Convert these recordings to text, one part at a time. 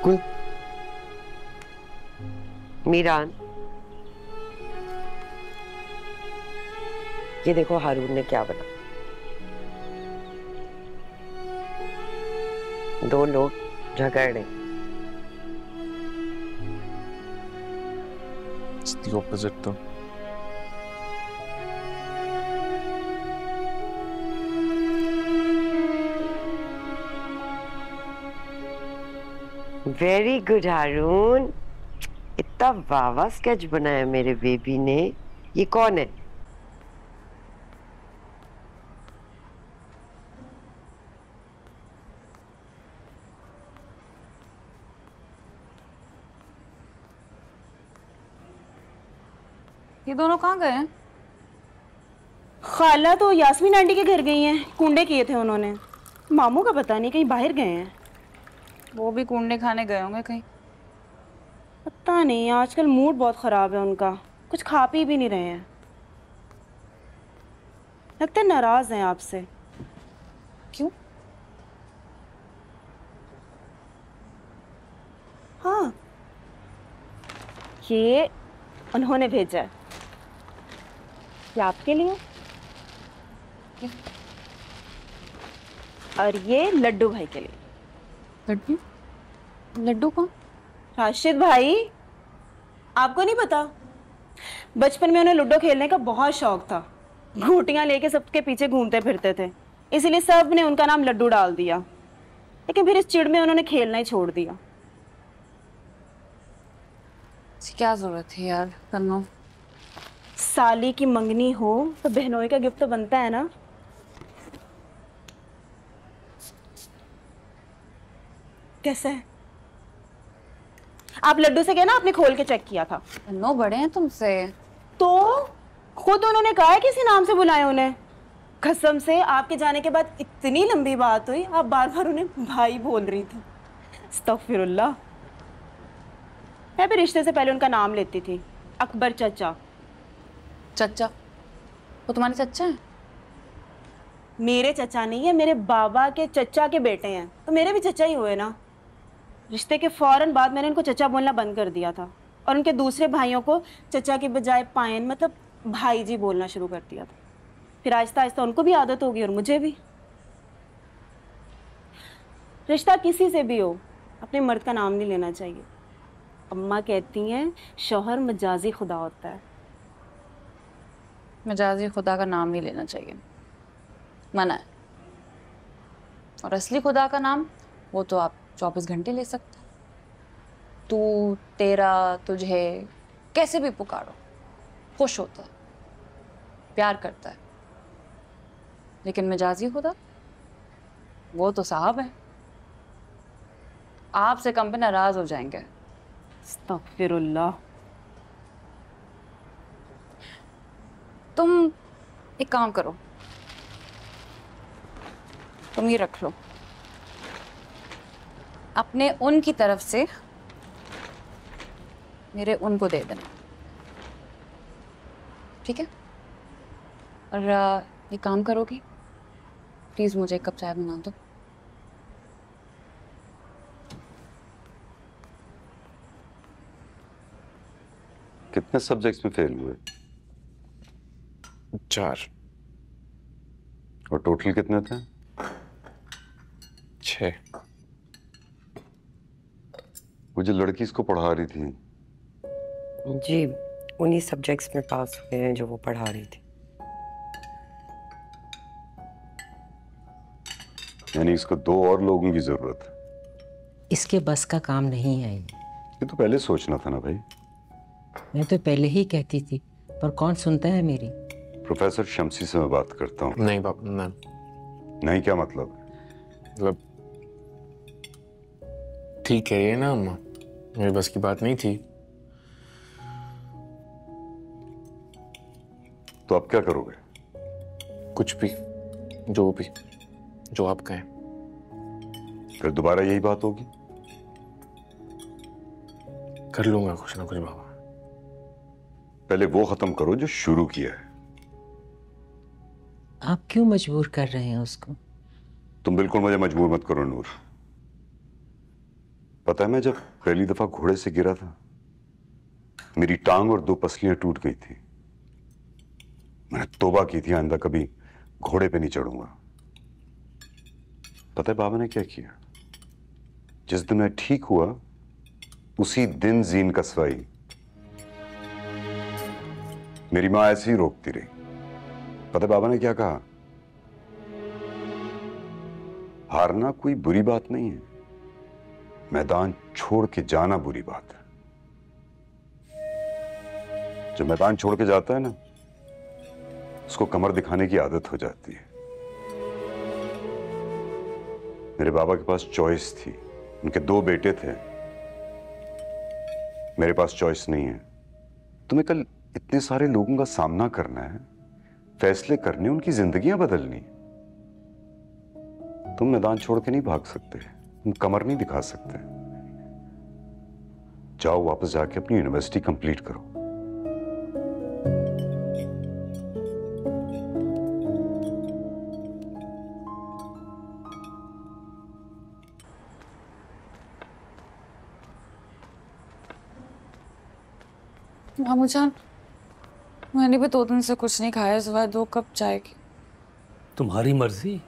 बिल्कुल। मीरान, ये देखो हारून ने क्या बना। दो लोग झगड़ रहे। It's the opposite तो। वेरी गुड हारून, इतना वावा स्केच बनाया मेरे बेबी ने। ये कौन है? ये दोनों कहाँ गए हैं? खाला तो यास्मीन आंटी के घर गई हैं, कुंडे किए थे उन्होंने। मामू का पता नहीं, कहीं बाहर गए हैं। वो भी कुंडे खाने गए होंगे कहीं। पता नहीं, आजकल मूड बहुत खराब है उनका, कुछ खा पी भी नहीं रहे हैं। लगता है नाराज हैं आपसे। क्यों? हाँ, ये उन्होंने भेजा है, ये आपके लिए। और ये लड्डू भाई के लिए। लड्डू? लड्डू कौन? राशिद भाई, आपको नहीं पता? बचपन में उन्हें लूडो खेलने का बहुत शौक था, घूंटियां लेके सबके पीछे घूमते फिरते थे, इसीलिए सब ने उनका नाम लड्डू डाल दिया। लेकिन फिर इस चिढ़ में उन्होंने खेलना ही छोड़ दिया। क्या जरूरत है यार करना? साली की मंगनी हो तो बहनोई का गिफ्ट तो बनता है ना। कैसा है? आप लड्डू से कहना आपने खोल के चेक किया था। नो बड़े हैं तुमसे। तो खुद उन्होंने कहा है किसी नाम से बुलाए उन्हें। कसम से आपके जाने के बाद इतनी लंबी बात हुई, आप बार बार उन्हें भाई बोल रही थी। अस्तगफिरुल्लाह। मैं भी रिश्ते से पहले उनका नाम लेती थी, अकबर चचा। चचा? वो तुम्हारे चचा हैं? मेरे चचा नहीं है, मेरे बाबा के चचा के बेटे हैं, तो मेरे भी चचा ही हुए ना। रिश्ते के फौरन बाद मैंने उनको चचा बोलना बंद कर दिया था और उनके दूसरे भाइयों को चचा के बजाय पायन मतलब भाई जी बोलना शुरू कर दिया था। फिर आहिस्ता आहिस्ता उनको भी आदत होगी और मुझे भी। रिश्ता किसी से भी हो, अपने मर्द का नाम नहीं लेना चाहिए। अम्मा कहती हैं शौहर मजाजी खुदा होता है। मजाजी खुदा का नाम नहीं लेना चाहिए, मना है। और असली खुदा का नाम वो तो आप 24 घंटे ले सकते हैं। तू, तेरा, तुझे कैसे भी पुकारो, खुश होता है, प्यार करता है। लेकिन मजाजी खुदा वो तो साहब है, आपसे कम पे नाराज हो जाएंगे। अस्तगफिरुल्लाह। तुम एक काम करो, तुम ये रख लो, अपने उन की तरफ से मेरे उनको दे देना, ठीक है? और ये काम करोगी? प्लीज मुझे एक कप चाय बना दो। कितने सब्जेक्ट्स में फेल हुए? 4। और टोटल कितने थे? 6। वो जो लड़की इसको पढ़ा रही थी, जी उन्हीं सब्जेक्ट्स में पास हुए हैं जो वो पढ़ा रही थी। यानी इसको 2 और लोगों की जरूरत है। इसके बस का काम नहीं है ये तो पहले सोचना था ना भाई। मैं तो पहले ही कहती थी, पर कौन सुनता है मेरी। प्रोफेसर शम्सी से मैं बात करता हूँ। नहीं पापा, नहीं क्या मतलब? मतलब ठीक कह रही है ना अम्मा, मेरे बस की बात नहीं थी। तो अब क्या करोगे? कुछ भी, जो आप कहें। फिर दोबारा यही बात होगी? कर लूंगा कुछ ना कुछ बाबा। पहले वो खत्म करो जो शुरू किया है। आप क्यों मजबूर कर रहे हैं उसको? तुम बिल्कुल मुझे मजबूर मत करो नूर। पता है, मैं जब पहली दफा घोड़े से गिरा था, मेरी टांग और 2 पसलियां टूट गई थी। मैंने तौबा की थी, आइंदा कभी घोड़े पे नहीं चढ़ूंगा। पता है बाबा ने क्या किया? जिस दिन मैं ठीक हुआ उसी दिन जीन कसवाई। मेरी मां ऐसे ही रोकती रही। पता है बाबा ने क्या कहा? हारना कोई बुरी बात नहीं है, मैदान छोड़ के जाना बुरी बात है। जो मैदान छोड़ के जाता है ना, उसको कमर दिखाने की आदत हो जाती है। मेरे बाबा के पास चॉइस थी, उनके 2 बेटे थे। मेरे पास चॉइस नहीं है। तुम्हें कल इतने सारे लोगों का सामना करना है, फैसले करने, उनकी जिंदगियां बदलनी। तुम मैदान छोड़ के नहीं भाग सकते, तुम कमर नहीं दिखा सकते। जाओ, वापस जाके अपनी यूनिवर्सिटी कंप्लीट करो। मामू जान, मैंने भी 2 दिन से कुछ नहीं खाया, सिवाय 2 कप चाय की। तुम्हारी मर्जी,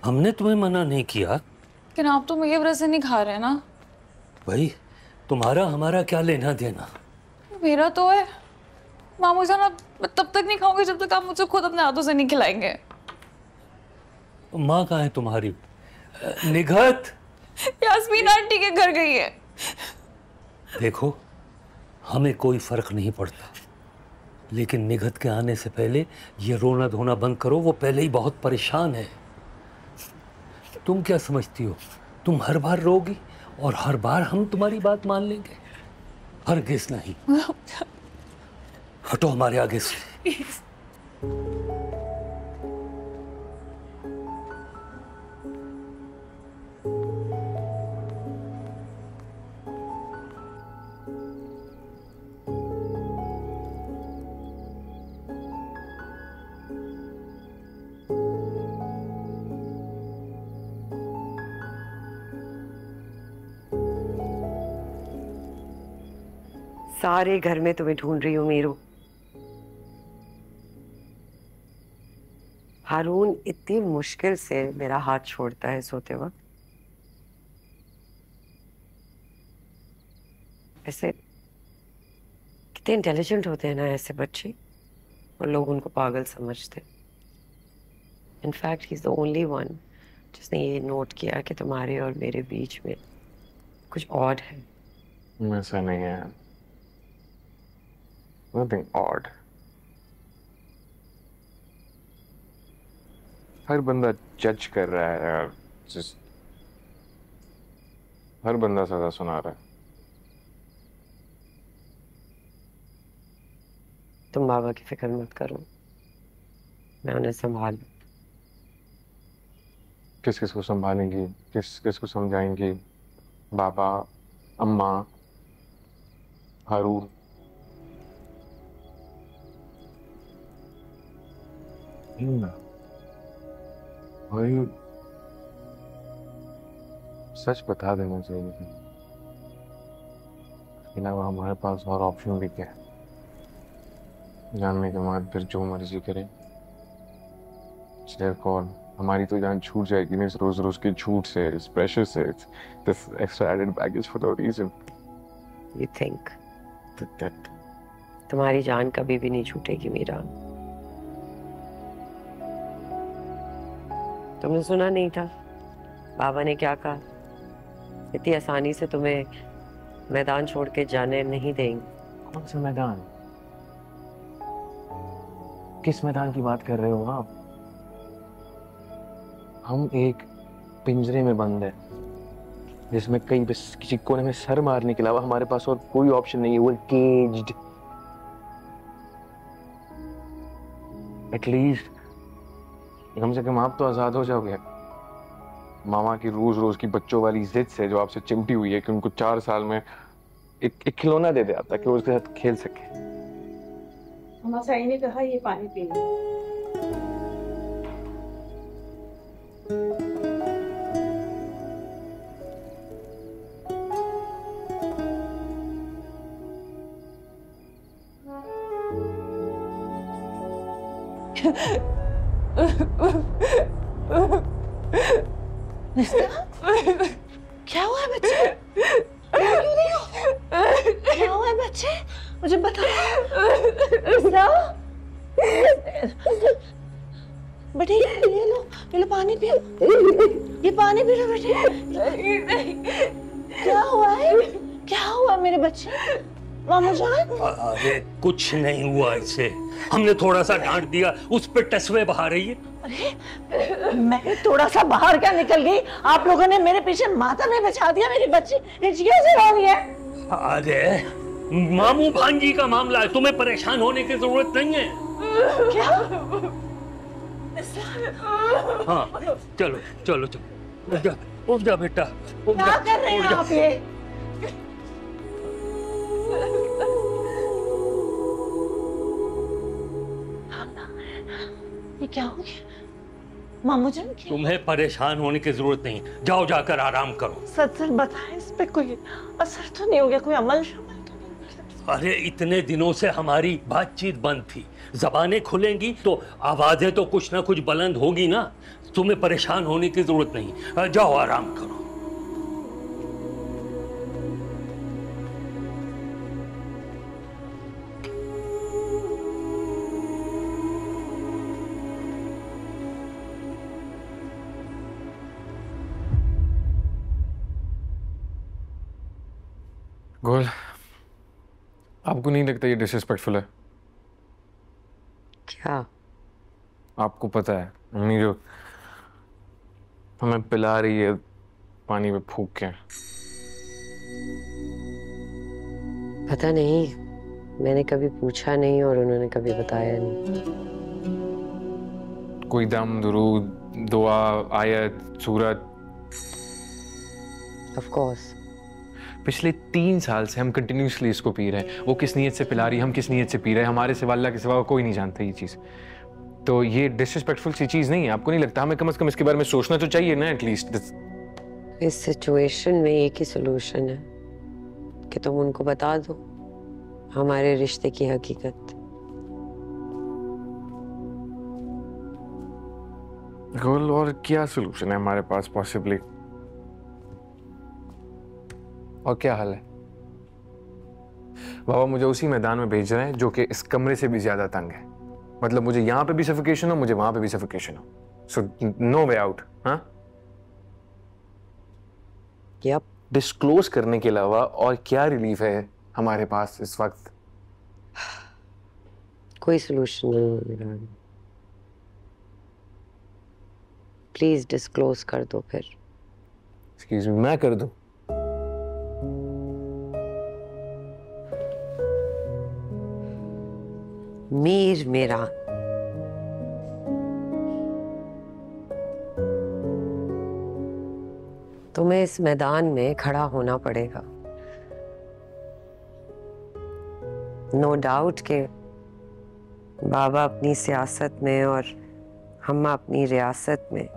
हमने तुम्हें मना नहीं किया। लेकिन आप तो मेरी वजह से नहीं खा रहे ना। भाई, तुम्हारा हमारा क्या लेना देना? मेरा तो है। मामू जान, आप तब तक नहीं खाओगे जब तक आप मुझे खुद अपने हाथों से नहीं खिलाएंगे। माँ कहाँ है तुम्हारी? निघत यास्मीन आंटी के घर गई है। देखो, हमें कोई फर्क नहीं पड़ता, लेकिन निघत के आने से पहले ये रोना धोना बंद करो। वो पहले ही बहुत परेशान है। तुम क्या समझती हो, तुम हर बार रोगी और हर बार हम तुम्हारी बात मान लेंगे? हरगिज़ नहीं। हटो हमारे आगे से। सारे घर में तुम्हें ढूंढ रही हूँ मीरू। हारून इतनी मुश्किल से मेरा हाथ छोड़ता है सोते वक्त। ऐसे कितने इंटेलिजेंट होते हैं ना ऐसे बच्चे, और लोग उनको पागल समझते। In fact he is the only one जिसने ये नोट किया कि तुम्हारे और मेरे बीच में कुछ ऑड है। ऐसा नहीं है, nothing odd. हर बंदा जज कर रहा है यार, हर बंदा सजा सुना रहा है। तुम बाबा की फिक्र मत करो, मैं उन्हें संभाल। किस किस को संभालेंगी, किस किस को समझाएंगी? बाबा, अम्मा, हारून। भाई सच बता देना चाहिए था, इसके अलावा हमारे पास और ऑप्शन भी क्या है? जानने के बाद फिर जो मर्जी करें। सिर्फ कौन, हमारी तो जान छूट जाएगी ना इस रोज रोज के झूठ से, इस प्रेशर से, this extra added baggage for no reason. You think that तुम्हारी जान कभी भी नहीं छूटेगी मीरा? तुमने सुना नहीं था बाबा ने क्या कहा? इतनी आसानी से तुम्हें मैदान छोड़ के जाने नहीं देंगे। कौन सा मैदान? किस मैदान की बात कर रहे हो आप? हम एक पिंजरे में बंद है जिसमें कई बस किसी कोने में सर मारने के अलावा हमारे पास और कोई ऑप्शन नहीं है। वो केज्ड। एटलीस्ट कम से कम आप तो आजाद हो जाओगे मामा की रोज रोज की बच्चों वाली जिद से, जो आपसे चिमटी हुई है कि उनको 4 साल में एक खिलौना दे दे आता कि वो उसके साथ खेल सके। मामा साई ने कहा ये पानी पीना। क्या हुआ है बच्चे? क्यों नहीं हो? क्या हुआ है बच्चे? मुझे बताओ। बेटे ये लो पानी पियो। ये पानी पी लो बेटे। क्या हुआ है? क्या हुआ मेरे बच्चे? मामू जान? अरे कुछ नहीं हुआ इससे, हमने थोड़ा सा डांट दिया, उस पे टसवे बहा रही है। अरे मैं थोड़ा सा बाहर क्या निकल गई, आप लोगों ने मेरे पीछे माता में बचा दिया मेरी बच्ची। हिचकियों से रो रही है। अरे मामू भांजी का मामला है, तुम्हें परेशान होने की जरूरत नहीं है। क्या? हाँ चलो चलो चलो, उठ जा बेटा, क्या कर रहे हैं आप ये? ये क्या हो गया? मामू जान तुम्हें परेशान होने की जरूरत नहीं, जाओ जाकर आराम करो। सच सच बताएं, इस पे कोई असर तो नहीं हो गया? कोई अमल शमल तो नहीं? अरे इतने दिनों से हमारी बातचीत बंद थी, जबानें खुलेंगी तो आवाजें तो कुछ ना कुछ बुलंद होगी ना। तुम्हें परेशान होने की जरूरत नहीं, जाओ आराम करो। गोल, आपको नहीं लगता ये डिसरिस्पेक्टफुल है? क्या? आपको पता है मम्मी जो हमें पिला रही है पानी में फूंक के? पता नहीं, मैंने कभी पूछा नहीं और उन्होंने कभी बताया नहीं। कोई दम, दुरूद, दुआ, आयत, सूरत? Of course. पिछले 3 साल से हम कंटिन्यूसली इसको पी रहे हैं। वो किस नीयत से पिला रही है, हम किस नीयत से पी रहे हैं, हमारे सिवा अल्लाह के सिवा कोई नहीं जानता ये चीज़। तो ये डिसरिस्पेक्टफुल सी चीज़ नहीं है, आपको नहीं लगता? हमें कम से कम इसके बारे में सोचना तो चाहिए ना एटलीस्ट। इस सिचुएशन में एक ही सोल्यूशन है कि तुम उनको बता दो हमारे रिश्ते की हकीकत। गोल, और क्या सोल्यूशन है हमारे पास पॉसिबली? और क्या हाल है? बाबा मुझे उसी मैदान में भेज रहे हैं जो कि इस कमरे से भी ज्यादा तंग है। मतलब मुझे यहां पे भी सफोकेशन हो, मुझे वहां पे भी सफोकेशन हो। So no way out. हाँ, यप। डिस्क्लोज करने के अलावा और क्या रिलीफ है हमारे पास इस वक्त? कोई सोल्यूशन नहीं मिला। प्लीज डिस्क्लोज कर दो फिर। एक्सक्यूज मी, मैं कर दूं? मीर मेरा, तुम्हें इस मैदान में खड़ा होना पड़ेगा। नो डाउट के बाबा अपनी सियासत में और हम्मा अपनी रियासत में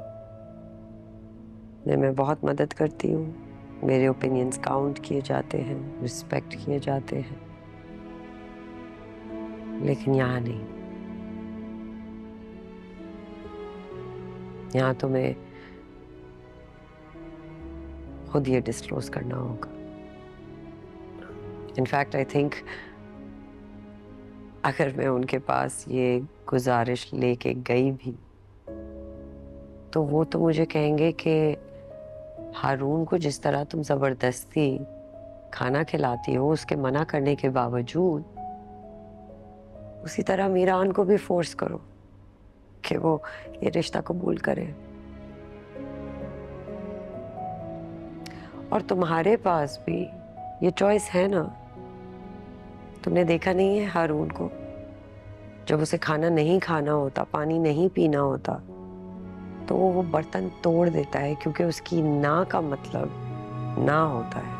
मैं बहुत मदद करती हूँ। मेरे ओपिनियंस काउंट किए जाते हैं, रिस्पेक्ट किए जाते हैं, लेकिन यहाँ नहीं। यहाँ तुम्हें खुद ये डिस्क्लोज करना होगा। इनफैक्ट आई थिंक अगर मैं उनके पास ये गुजारिश लेके गई भी तो वो तो मुझे कहेंगे कि हारून को जिस तरह तुम जबरदस्ती खाना खिलाती हो उसके मना करने के बावजूद, उसी तरह मीरान को भी फोर्स करो कि वो ये रिश्ता कबूल करे। और तुम्हारे पास भी ये चॉइस है ना। तुमने देखा नहीं है हारून को, जब उसे खाना नहीं खाना होता, पानी नहीं पीना होता, तो वो बर्तन तोड़ देता है क्योंकि उसकी ना का मतलब ना होता है।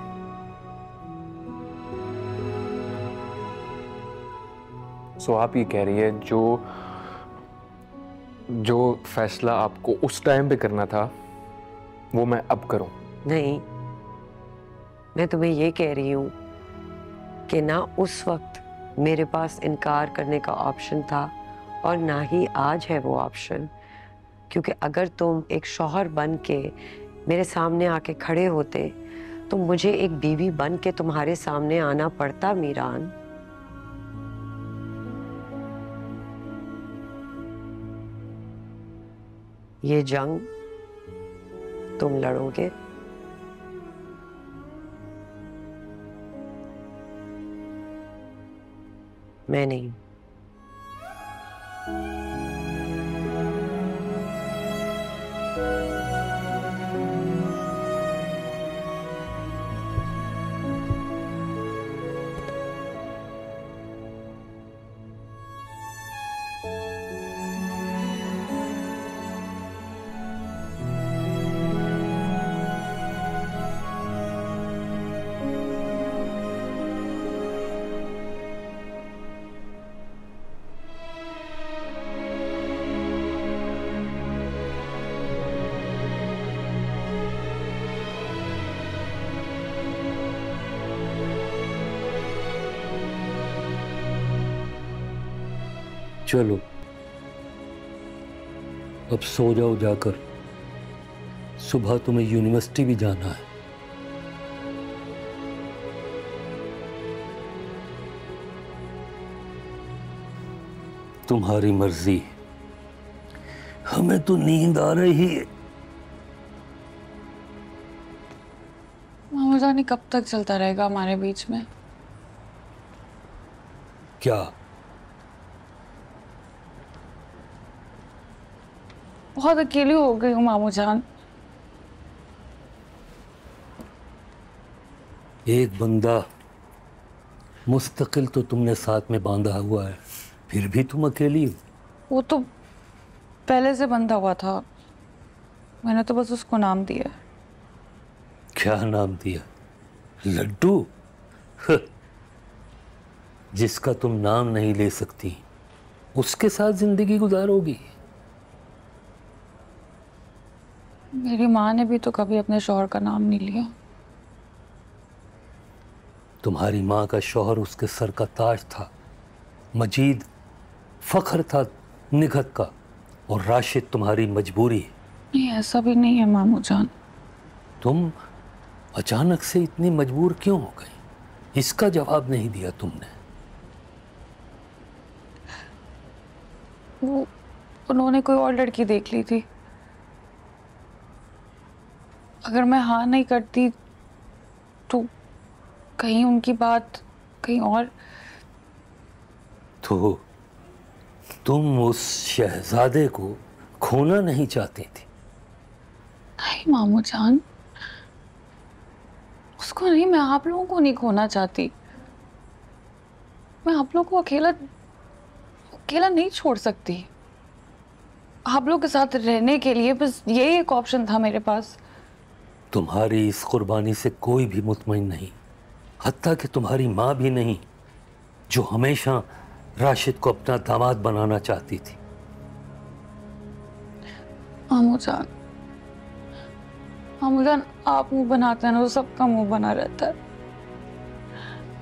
सो आप ये कह रही है जो फैसला आपको उस टाइम पे करना था वो मैं अब करूं? नहीं, मैं तुम्हें ये कह रही हूं कि ना उस वक्त मेरे पास इनकार करने का ऑप्शन था और ना ही आज है वो ऑप्शन, क्योंकि अगर तुम एक शौहर बन के मेरे सामने आके खड़े होते तो मुझे एक बीवी बन के तुम्हारे सामने आना पड़ता मीरान। ये जंग तुम लड़ोगे, मैं नहीं। चलो अब सो जाओ जाकर, सुबह तुम्हें यूनिवर्सिटी भी जाना है। तुम्हारी मर्जी, हमें तो नींद आ रही है। मामू जाने कब तक चलता रहेगा हमारे बीच में? क्या? बहुत अकेली हो गई हूँ मामू जान। एक बंदा मुस्तकिल तो तुमने साथ में बांधा हुआ है, फिर भी तुम अकेली हो। वो तो पहले से बंधा हुआ था, मैंने तो बस उसको नाम दिया। क्या नाम दिया? लड्डू? जिसका तुम नाम नहीं ले सकती उसके साथ जिंदगी गुजारोगी? मेरी माँ ने भी तो कभी अपने शौहर का नाम नहीं लिया। तुम्हारी माँ का शौहर उसके सर का ताज था, मजीद फख्र था निगहत का, और राशिद तुम्हारी मजबूरी। नहीं, ऐसा भी नहीं है मामू जान। तुम अचानक से इतनी मजबूर क्यों हो गई, इसका जवाब नहीं दिया तुमने। वो उन्होंने कोई और लड़की देख ली थी, अगर मैं हाँ नहीं करती तो कहीं उनकी बात कहीं और। तो तुम उस शहजादे को खोना नहीं चाहती थी? नहीं मामू जान, उसको नहीं, मैं आप लोगों को नहीं खोना चाहती। मैं आप लोगों को अकेला अकेला नहीं छोड़ सकती। आप लोगों के साथ रहने के लिए बस यही एक ऑप्शन था मेरे पास। तुम्हारी इस कुर्बानी से कोई भी मुतमईन नहीं, हत्ता कि तुम्हारी माँ भी नहीं, जो हमेशा राशिद को अपना दामाद बनाना चाहती थी। मामू जान, आप मुंह बनाते हैं ना तो सबका मुंह बना रहता है।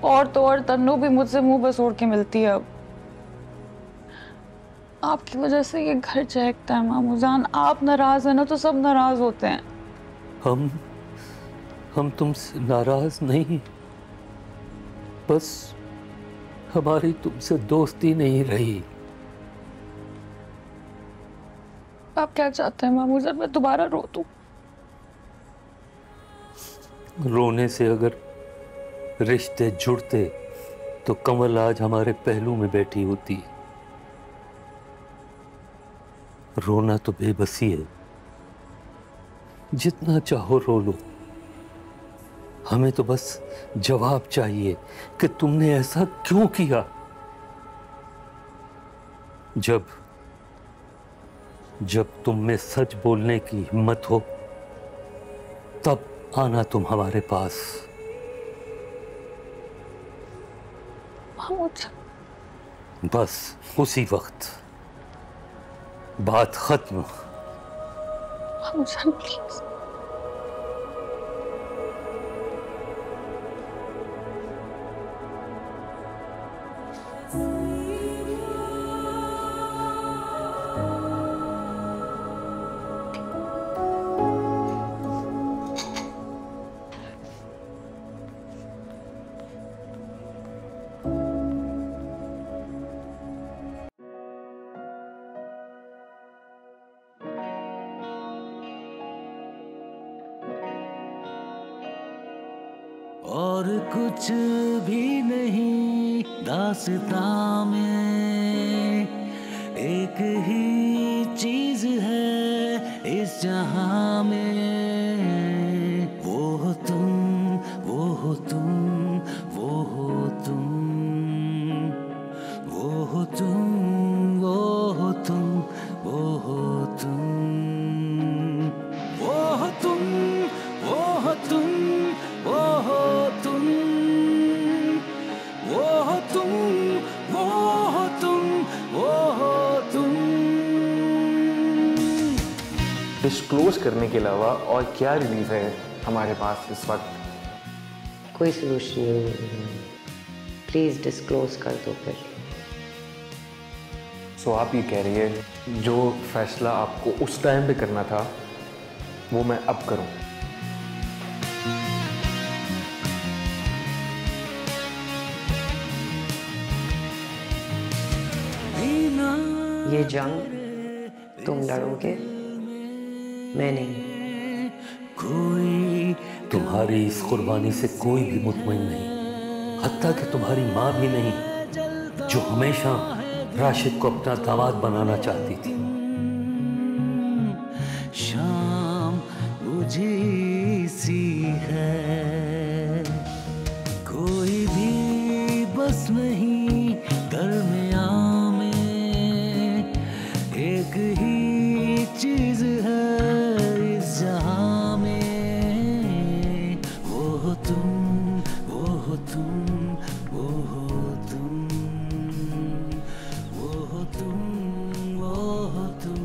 और तो और तन्नू भी मुझसे मुंह बसोड़ के मिलती है अब। आपकी वजह से ये घर चहकता है मामू जान। आप नाराज है ना तो सब नाराज होते हैं। हम तुमसे नाराज नहीं, बस हमारी तुमसे दोस्ती नहीं रही। आप क्या चाहते हैं मामू जान, मैं दोबारा रो दूं? रोने से अगर रिश्ते जुड़ते तो कमल आज हमारे पहलू में बैठी होती। रोना तो बेबसी है, जितना चाहो रो लो। हमें तो बस जवाब चाहिए कि तुमने ऐसा क्यों किया। जब तुम में सच बोलने की हिम्मत हो तब आना तुम हमारे पास। बस उसी वक्त बात खत्म। प्लीज। कुछ भी नहीं दास्तां में, एक ही चीज है इस जहां में, वो हो तुम, वो हो तुम, वो हो तुम, वो हो तुम, वो हो तुम, वो हो तुम, वो हो तुम, वो हो तुम, वो हो तुम, वो हो तुम, वो हो तुम, वो हो तुम। डिस्क्लोज करने के अलावा और क्या रिलीफ है हमारे पास इस वक्त? कोई सोल्यूशन नहीं है। प्लीज डिस्क्लोज कर दो फिर। सो आप ये कह रही है जो फैसला आपको उस टाइम पे करना था वो मैं अब करूं? ये जंग तुम लड़ोगे, मैं नहीं। कोई तुम्हारी इस कुर्बानी से कोई भी मुतमईन नहीं, हत्ता कि तुम्हारी माँ भी नहीं, जो हमेशा राशिद को अपना दामाद बनाना चाहती थी। शाम बुझी सी है, कोई भी बस नहीं दरमियां में, एक ही चीज है इस जहां में, वो हो तुम, वो हो तुम, वो हो तुम, वो हो तुम, वो हो तुम,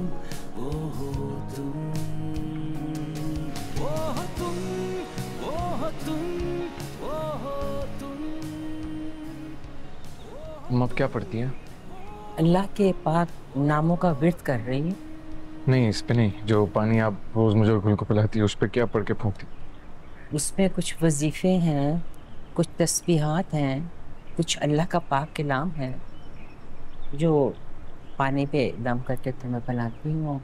वो हो तुम, वो हो तुम, वो हो तुम, वो हो तुम। हम अब क्या पढ़ती हैं? अल्लाह के पाक नामों का विर्द कर रही है। नहीं, इस पे नहीं। जो पानी आप रोज मुझे और गुल को पिलाती है उस पे क्या पढ़ के फूंकती? उसमें कुछ वजीफे हैं, कुछ तस्बीहात हैं, कुछ अल्लाह का पाक कलाम है जो पानी पे दम करके तुम्हें पिलाती हूँ।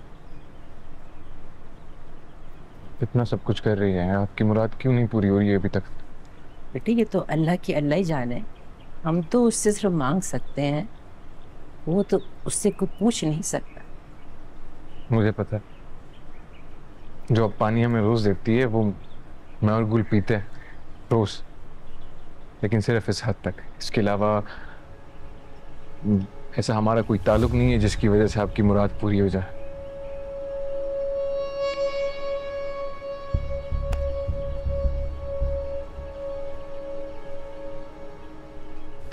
इतना सब कुछ कर रही है, आपकी मुराद क्यों नहीं पूरी हो रही है अभी तक? बेटे ये तो अल्लाह की अल्लाह ही जाने, हम तो उससे सिर्फ मांग सकते हैं, वो तो उससे कुछ पूछ नहीं सकता। मुझे पता है, जो अब पानी हमें रोज देती है वो मैं और गुल पीते हैं रोज, लेकिन सिर्फ इस हद तक। इसके अलावा ऐसा हमारा कोई ताल्लुक नहीं है जिसकी वजह से आपकी मुराद पूरी हो जाए।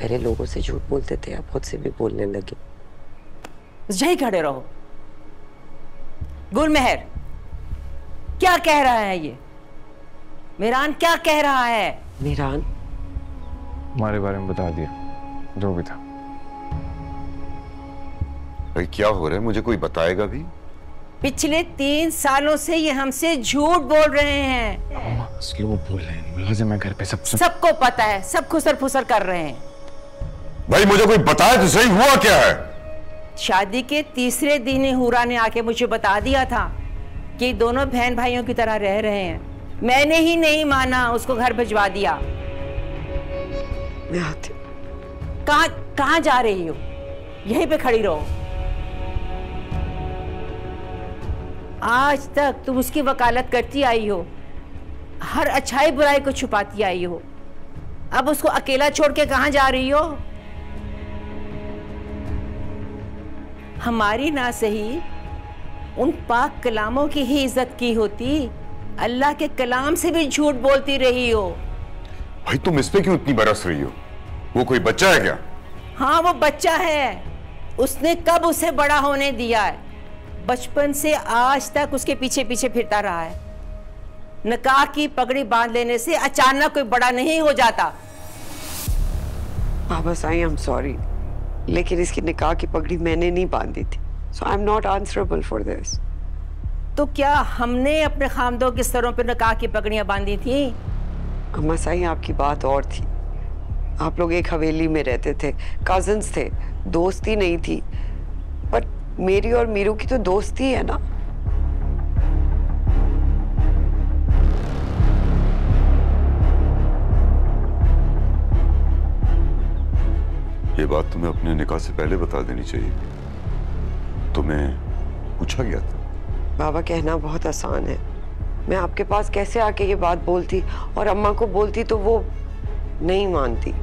पहले लोगों से झूठ बोलते थे, अब खुद से भी बोलने लगे। यही खड़े रहो। गुलमेहर क्या कह रहा है ये? मेरान क्या कह रहा है? मेरान हमारे बारे में बता दिया जो भी था। भाई क्या हो रहा है, मुझे कोई बताएगा भी? पिछले 3 सालों से ये हमसे झूठ बोल रहे हैं। स्लो बोल रहे हैं, मुलाजिम है घर पे, सबको पता है, सब खुसर फुसर कर रहे हैं। भाई मुझे कोई बताए तो सही, हुआ क्या है? शादी के तीसरे दिन ही हुरा ने आके मुझे बता दिया था कि दोनों बहन भाइयों की तरह रह रहे हैं। मैंने ही नहीं माना, उसको घर भिजवा दिया। मैं आती। कहाँ जा रही हो? यहीं पे खड़ी रहो। आज तक तुम उसकी वकालत करती आई हो, हर अच्छाई बुराई को छुपाती आई हो, अब उसको अकेला छोड़ के कहाँ जा रही हो? हमारी ना सही उन पाक कलामों की ही इज्जत की होती, अल्लाह के कलाम से भी झूठ बोलती रही हो। भाई तुम इस पे क्यों इतनी बरस रही हो? वो कोई बच्चा है क्या? हाँ वो बच्चा है। उसने कब उसे बड़ा होने दिया है? बचपन से आज तक उसके पीछे पीछे फिरता रहा है। निकाह की पगड़ी बांध लेने से अचानक कोई बड़ा नहीं हो जाता। Baba Sai, I am sorry, लेकिन इसकी निकाह की पगड़ी मैंने नहीं बांधी थी, so I am not answerable for this. तो क्या हमने अपने खामदों के स्तरों पर निकाह की पगड़ियां बांधी थी? अम्मा साईं, आपकी बात और थी। आप लोग एक हवेली में रहते थे, कजिन्स थे, दोस्ती नहीं थी। पर मेरी और मीरू की तो दोस्ती है ना। ये बात तुम्हें अपने निकाह से पहले बता देनी चाहिए। तुम्हें पूछा गया था? बाबा, कहना बहुत आसान है। मैं आपके पास कैसे आके ये बात बोलती और अम्मा को बोलती तो वो नहीं मानती।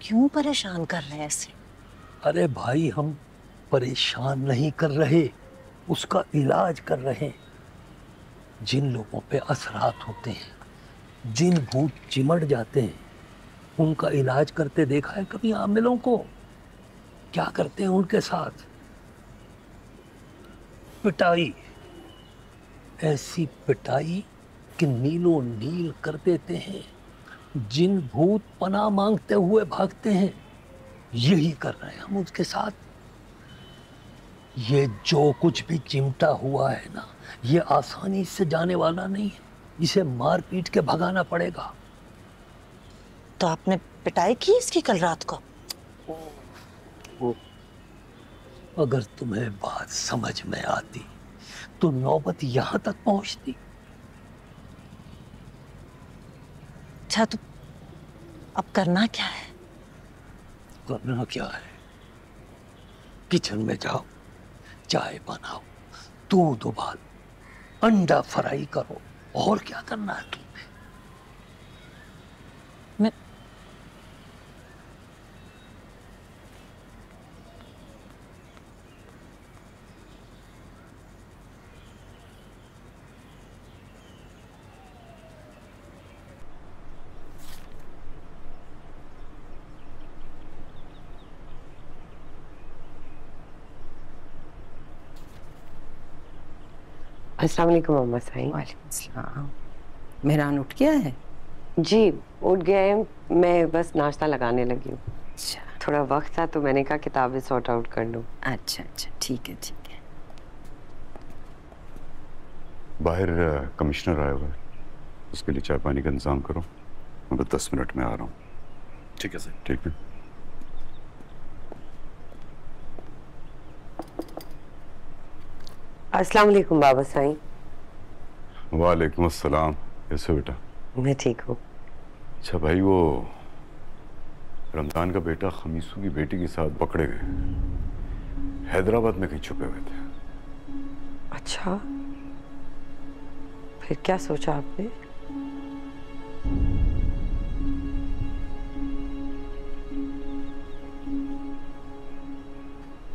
क्यों परेशान कर रहे हैं ऐसे? अरे भाई, हम परेशान नहीं कर रहे, उसका इलाज कर रहे हैं। जिन लोगों पे असरात होते हैं, जिन भूत चिमट जाते हैं, उनका इलाज करते देखा है कभी आमिलों को? क्या करते हैं उनके साथ? पिटाई, ऐसी पिटाई कि नीलो नील कर देते हैं। जिन भूत पनाह मांगते हुए भागते हैं, यही कर रहे हैं हम उसके साथ। ये जो कुछ भी चिमटा हुआ है ना, ये आसानी से जाने वाला नहीं है। इसे मार पीट के भगाना पड़ेगा। तो आपने पिटाई की इसकी कल रात को? अगर तुम्हें बात समझ में आती तो नौबत यहां तक पहुंचती। अच्छा, तो अब करना क्या है? करना क्या है? किचन में जाओ, चाय बनाओ, दूध उबालो, अंडा फ्राई करो, और क्या करना है तुम्हें? मैं अस्सलाम वालेकुम अम्मा साईं। वालेकुम सलाम। मेहरान उठ गया है? जी उठ गया है, मैं बस नाश्ता लगाने लगी हूँ। अच्छा थोड़ा वक्त था तो मैंने कहा किताबें सॉर्ट आउट कर लूँ। अच्छा अच्छा, ठीक है ठीक है। बाहर कमिश्नर आया हुआ है, उसके लिए चाय पानी का इंतजाम करो। मैं बस 10 मिनट में आ रहा हूँ। ठीक है सर। ठीक है। अस्सलाम वालेकुम बाबा साईं। वालेकुम अस्सलाम। कैसे हो बेटा? मैं ठीक हूँ। अच्छा भाई, वो रमजान का बेटा खमीसू की बेटी के साथ पकड़े गए, हैदराबाद में कहीं छुपे हुए थे। अच्छा, फिर क्या सोचा आपने?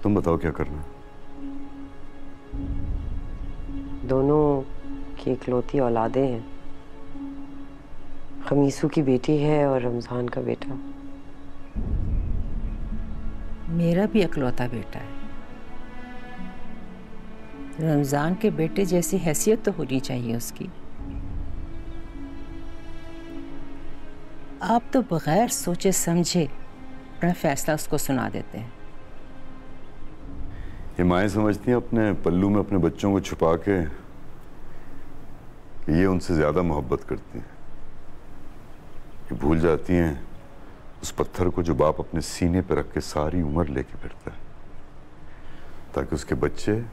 तुम बताओ क्या करना है? दोनों की इकलौती औलादें हैं। खमीसू की बेटी है और रमजान का बेटा। मेरा भी इकलौता बेटा है। रमजान के बेटे जैसी हैसियत तो होनी चाहिए उसकी। आप तो बगैर सोचे समझे अपना फैसला उसको सुना देते हैं। ये माएँ समझती हैं अपने पल्लू में अपने बच्चों को छुपा के कि ये उनसे ज्यादा मोहब्बत करती हैं। ये भूल जाती हैं उस पत्थर को जो बाप अपने सीने पर रख के सारी उम्र लेके फिरता है, ताकि उसके बच्चे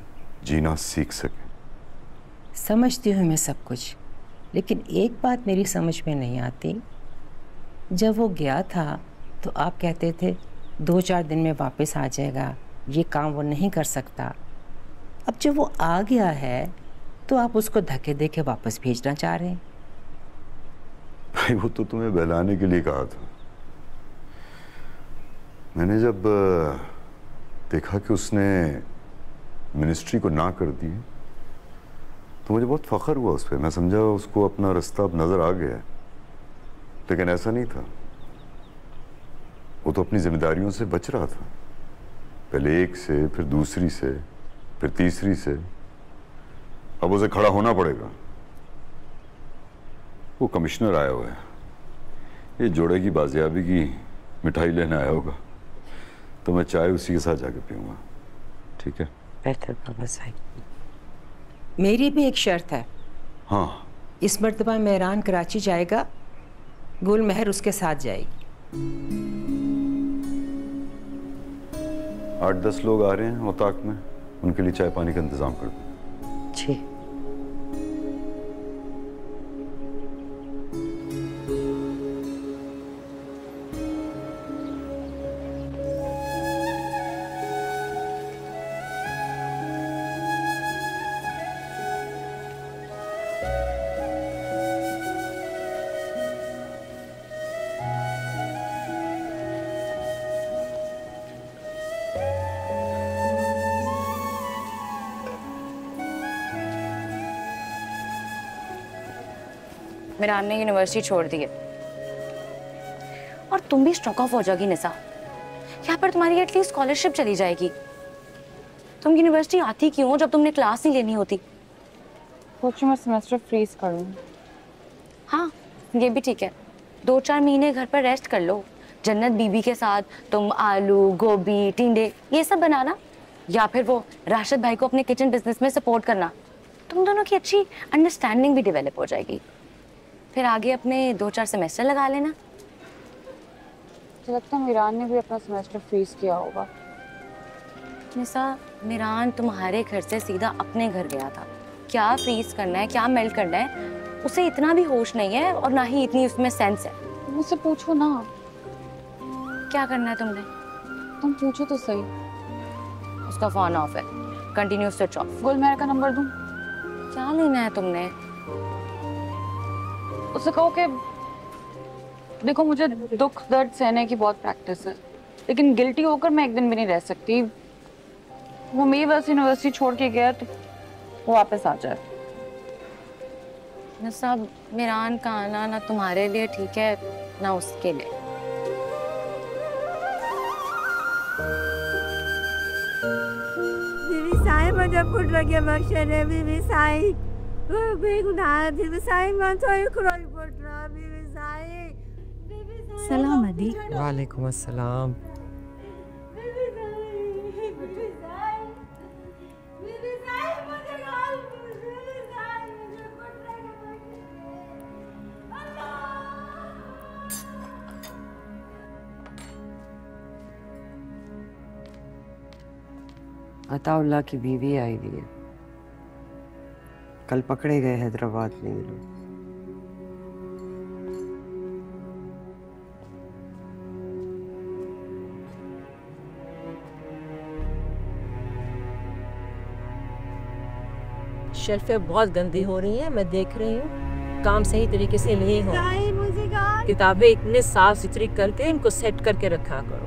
जीना सीख सकें। समझती हूँ मैं सब कुछ, लेकिन एक बात मेरी समझ में नहीं आती। जब वो गया था तो आप कहते थे 2-4 दिन में वापस आ जाएगा, ये काम वो नहीं कर सकता। अब जब वो आ गया है तो आप उसको धक्के दे के वापस भेजना चाह रहे हैं। भाई वो तो तुम्हें बहलाने के लिए कहा था। मैंने जब देखा कि उसने मिनिस्ट्री को ना कर दी तो मुझे बहुत फख्र हुआ उस पर। मैं समझा उसको अपना रास्ता अब नजर आ गया है, लेकिन ऐसा नहीं था। वो तो अपनी जिम्मेदारियों से बच रहा था, पहले एक से, फिर दूसरी से, फिर तीसरी से। अब उसे खड़ा होना पड़ेगा। वो कमिश्नर आया हुआ है, ये जोड़े की बाजियाबी की मिठाई लेने आया होगा, तो मैं चाय उसी के साथ जाके पीऊंगा। ठीक है? बेहतर बाबा साहब। मेरी भी एक शर्त है। हाँ। इस मर्तबा मेहरान कराची जाएगा, गुल महर उसके साथ जाएगी। 8-10 लोग आ रहे हैं औताक में, उनके लिए चाय पानी का इंतजाम कर दो। जी। मिरान ने यूनिवर्सिटी छोड़ दी है और तुम भी स्ट्रॉक ऑफ हो जाओगी निसा। यहाँ पर तुम्हारी एटलीस्ट स्कॉलरशिप चली जाएगी। तुम यूनिवर्सिटी आती क्यों हो जब तुमने क्लास नहीं लेनी होती? सोचो मैं सेमेस्टर फ्रीज करूँ। हाँ ये भी ठीक है, 2-4 महीने घर पर रेस्ट कर लो। जन्नत बीबी के साथ तुम आलू गोभी टिंडे ये सब बनाना, या फिर वो राशिद भाई को अपने किचन बिजनेस में सपोर्ट करना। तुम दोनों की अच्छी अंडरस्टैंडिंग भी डेवलप हो जाएगी। फिर आगे अपने 2-4 सेमेस्टर लगा लेना। मुझे लगता है मिरान ने भी अपना सेमेस्टर फ्रीज किया होगा। निसा, मिरान तुम्हारे घर से सीधा अपने घर गया था। क्या फ्रीज करना है, क्या मेल्ट करना है, उसे इतना भी होश नहीं है और ना ही इतनी उसमें सेंस है। मुझसे पूछो ना। क्या करना है तुमने? तुम पूछो तो सही। उसका फोन ऑफ है, कंटिन्यू स्विच ऑफ। गुलमहर का नंबर दूं? क्या लेना है तुमने? उससे कहो कि देखो मुझे दुख दर्द सहने की बहुत प्रैक्टिस है, लेकिन गिल्टी होकर मैं एक दिन भी नहीं रह सकती। वो मेरी वजह से यूनिवर्सिटी छोड़ के गया तो वो वापस आ जाए। सब मिरान का आना ना तुम्हारे लिए ठीक है ना उसके लिए। बीबी साई मुझे पुट लगे बख्शे बीबी साई बेगुनाह बीबी साई मैं तो ही खुराई पुट रहा बीबी साई। सलाम अदी। वालेकुम अस्सलाम। अताउल्लाह की बीवी आई हुई है, कल पकड़े गए हैदराबाद में ये लोग। शेल्फें बहुत गंदी हो रही हैं, मैं देख रही हूँ। काम सही तरीके से नहीं हो। किताबें इतने साफ सुथरी करके इनको सेट करके रखा करो।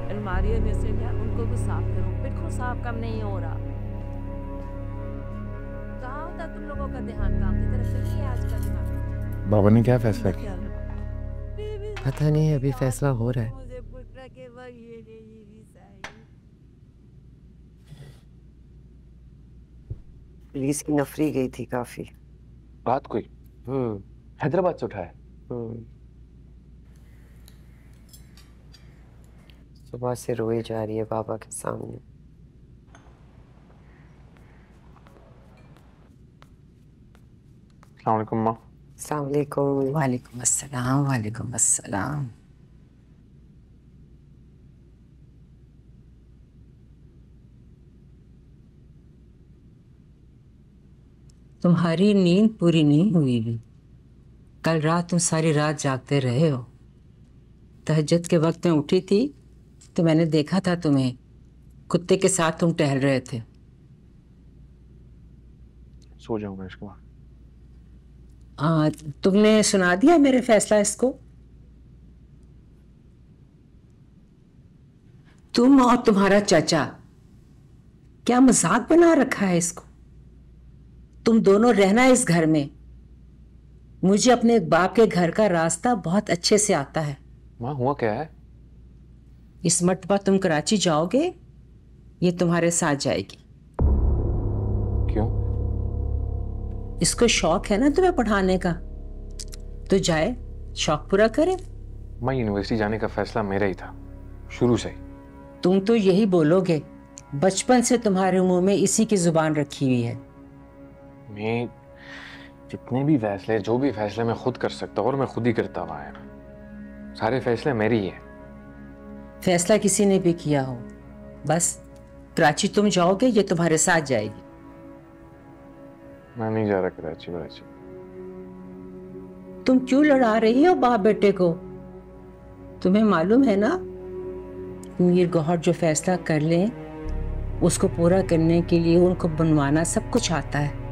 अलमारियों में से उनको बिल्कुल भी साफ करो, बिल्कुल साफ काम नहीं हो रहा। कहाँ होता तुम लोगों का ध्यान, काम की तरफ नहीं है आज का दिमाग। बाबा ने क्या फैसला किया? पता नहीं, अभी फैसला हो रहा है। पुलिस की नफरी गई थी काफी। बात कोई? हैदराबाद से उठाया? सुबह से रोई जा रही है बाबा के सामने। अस्सलाम वालेकुम माँ। अस्सलाम वालेकुम। वालेकुम अस्सलाम, वालेकुम अस्सलाम। तुम्हारी नींद पूरी नहीं हुई भी। कल रात तुम सारी रात जागते रहे हो। तहज्जुद के वक्त में उठी थी तो मैंने देखा था तुम्हें, कुत्ते के साथ तुम टहल रहे थे। सो जाऊंगा इसके बाद। तुमने सुना दिया मेरे फैसला इसको? तुम और तुम्हारा चाचा क्या मजाक बना रखा है इसको? तुम दोनों रहना इस घर में। मुझे अपने बाप के घर का रास्ता बहुत अच्छे से आता है। माँ हुआ क्या है? इस मर्तबा तुम कराची जाओगे, ये तुम्हारे साथ जाएगी। क्यों? इसको शौक है ना तुम्हें पढ़ाने का, तो जाए शौक पूरा करे। माँ यूनिवर्सिटी जाने का फैसला मेरा ही था शुरू से ही। तुम तो यही बोलोगे, बचपन से तुम्हारे मुंह में इसी की जुबान रखी हुई है। मैं जितने भी फैसले, जो भी फैसले मैं खुद कर सकता हूँ और मैं खुद ही करता हुआ है, सारे फैसले मेरे ही है। फैसला किसी ने भी किया हो, बस कराची तुम जाओगे, ये तुम्हारे साथ जाएगी। मैं नहीं जा रहा कराची वराची। तुम क्यों लड़ा रही हो बाप बेटे को? तुम्हें मालूम है ना, मीर गौहर जो फैसला कर लें उसको पूरा करने के लिए उनको बनवाना सब कुछ आता है।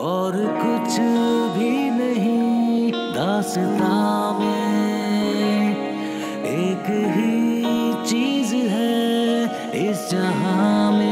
और कुछ भी नहीं दास्तां में, एक ही चीज है इस जहां में।